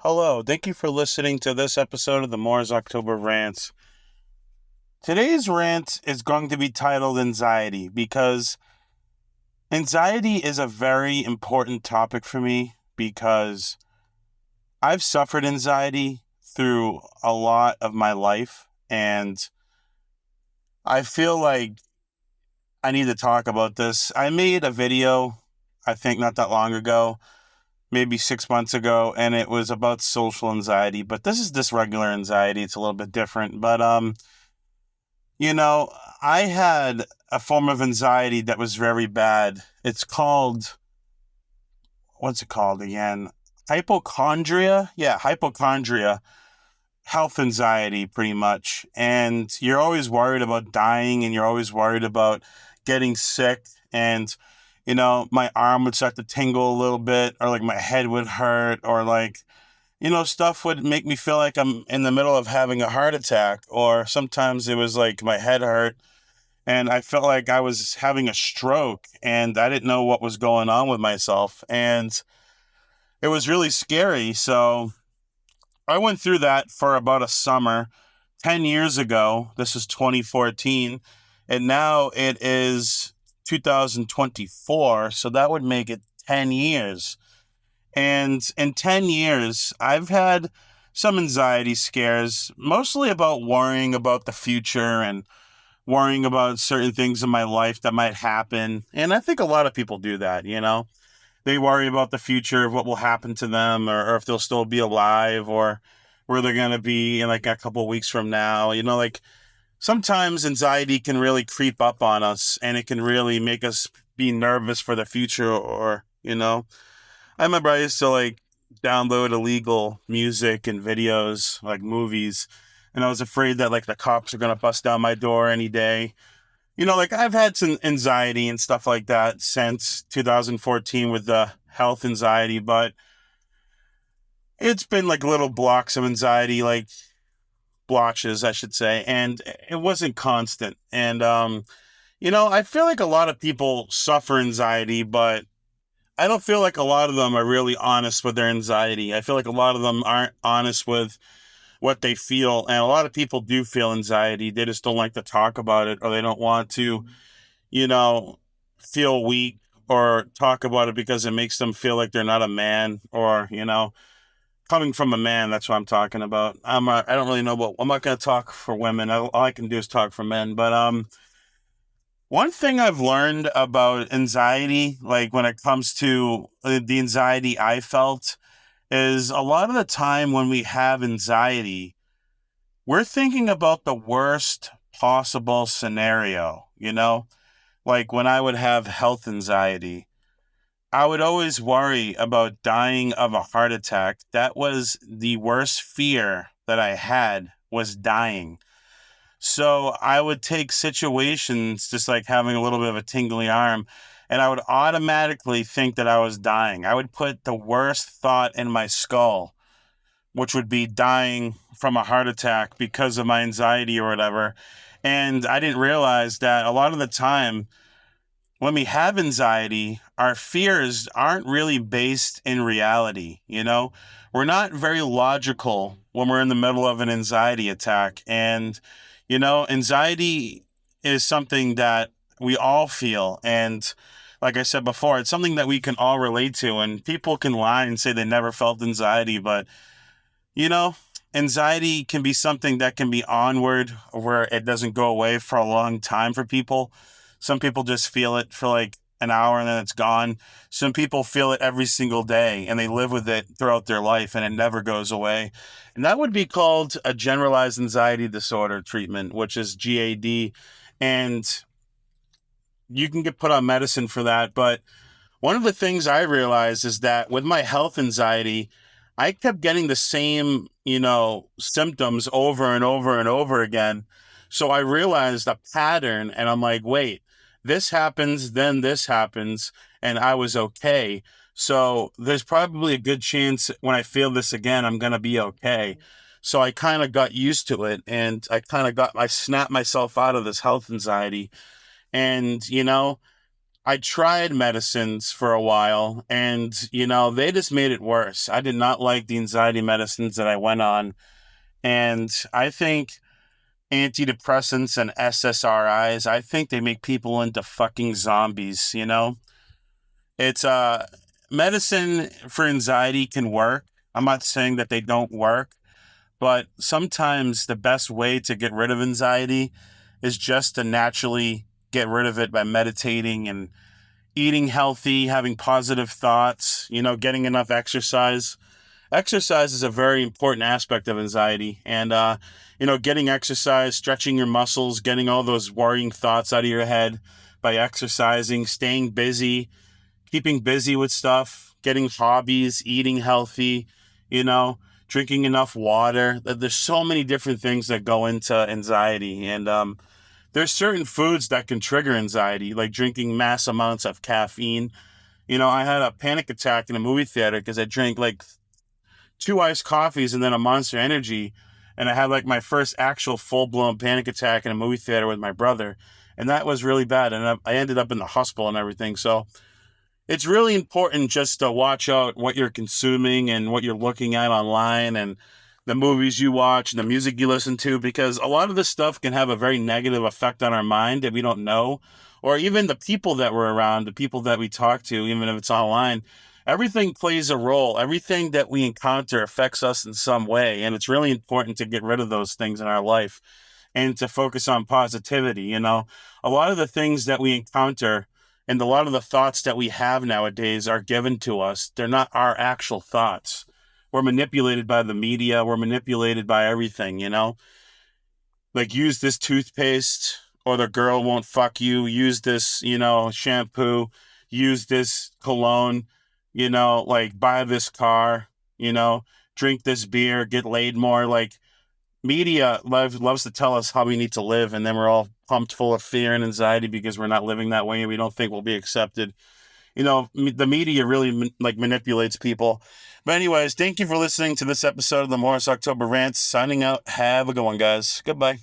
Hello, thank you for listening to this episode of the Moore's October Rants. Today's rant is going to be titled Anxiety because anxiety is a very important topic for me because I've suffered anxiety through a lot of my life and I feel like I need to talk about this. I made a video, I think not that long ago, maybe 6 months ago, and it was about social anxiety, but this is just regular anxiety. It's a little bit different, but You know, I had a form of anxiety that was very bad. It's called, what's it called again? Hypochondria? Yeah, hypochondria. Health anxiety, pretty much. And you're always worried about dying and you're always worried about getting sick. And, my arm would start to tingle a little bit, or like my head would hurt, or like, stuff would make me feel like I'm in the middle of having a heart attack, or sometimes it was like my head hurt and I felt like I was having a stroke and I didn't know what was going on with myself. And it was really scary. So I went through that for about a summer 10 years ago. This is 2014. And now it is 2024. So that would make it 10 years. And in 10 years, I've had some anxiety scares, mostly about worrying about the future and worrying about certain things in my life that might happen. And I think a lot of people do that. They worry about the future of what will happen to them or if they'll still be alive or where they're going to be in like a couple of weeks from now. Like sometimes anxiety can really creep up on us and it can really make us be nervous for the future or. I remember I used to like download illegal music and videos, like movies, and I was afraid that like the cops are gonna bust down my door any day. Like I've had some anxiety and stuff like that since 2014 with the health anxiety, but it's been like little blocks of anxiety, like blotches, I should say, and it wasn't constant. And I feel like a lot of people suffer anxiety, but I don't feel like a lot of them are really honest with their anxiety. I feel like a lot of them aren't honest with what they feel. And a lot of people do feel anxiety. They just don't like to talk about it or they don't want to, you know, feel weak or talk about it because it makes them feel like they're not a man or, coming from a man, that's what I'm talking about. I don't really know, but I'm not going to talk for women. All I can do is talk for men. But, one thing I've learned about anxiety, like when it comes to the anxiety I felt, is a lot of the time when we have anxiety, we're thinking about the worst possible scenario. Like when I would have health anxiety, I would always worry about dying of a heart attack. That was the worst fear that I had, was dying. So I would take situations just like having a little bit of a tingly arm, and I would automatically think that I was dying. I would put the worst thought in my skull, which would be dying from a heart attack because of my anxiety or whatever. And I didn't realize that a lot of the time when we have anxiety, our fears aren't really based in reality. We're not very logical when we're in the middle of an anxiety attack. And anxiety is something that we all feel. And like I said before, it's something that we can all relate to. And people can lie and say they never felt anxiety, but you know, anxiety can be something that can be onward where it doesn't go away for a long time for people. Some people just feel it for like an hour and then it's gone. Some people feel it every single day and they live with it throughout their life and it never goes away. And that would be called a generalized anxiety disorder treatment, which is GAD. And you can get put on medicine for that. But one of the things I realized is that with my health anxiety, I kept getting the same, symptoms over and over and over again. So I realized a pattern and I'm like, wait, this happens, then this happens, and I was okay. So there's probably a good chance when I feel this again, I'm going to be okay. So I kind of got used to it and I snapped myself out of this health anxiety. And, I tried medicines for a while and, they just made it worse. I did not like the anxiety medicines that I went on. And I think antidepressants and SSRIs, I think they make people into fucking zombies. It's medicine for anxiety can work. I'm not saying that they don't work, but sometimes the best way to get rid of anxiety is just to naturally get rid of it by meditating and eating healthy, having positive thoughts, getting enough exercise. Exercise is a very important aspect of anxiety. And, getting exercise, stretching your muscles, getting all those worrying thoughts out of your head by exercising, staying busy, keeping busy with stuff, getting hobbies, eating healthy, you know, drinking enough water. There's so many different things that go into anxiety. And there's certain foods that can trigger anxiety, like drinking mass amounts of caffeine. I had a panic attack in a movie theater because I drank like 2 iced coffees and then a Monster Energy. And I had like my first actual full blown panic attack in a movie theater with my brother. And that was really bad. And I ended up in the hospital and everything. So it's really important just to watch out what you're consuming and what you're looking at online and the movies you watch and the music you listen to, because a lot of this stuff can have a very negative effect on our mind that we don't know, or even the people that we're around, the people that we talk to, even if it's online. Everything plays a role. Everything that we encounter affects us in some way. And it's really important to get rid of those things in our life and to focus on positivity. A lot of the things that we encounter and a lot of the thoughts that we have nowadays are given to us. They're not our actual thoughts. We're manipulated by the media. We're manipulated by everything. Like, use this toothpaste or the girl won't fuck you. Use this, shampoo. Use this cologne. Like, buy this car. Drink this beer. Get laid more. Like, media loves to tell us how we need to live, and then we're all pumped full of fear and anxiety because we're not living that way and we don't think we'll be accepted. The media really manipulates people. But anyways, thank you for listening to this episode of the Morris October Rants. Signing out. Have a good one, guys. Goodbye.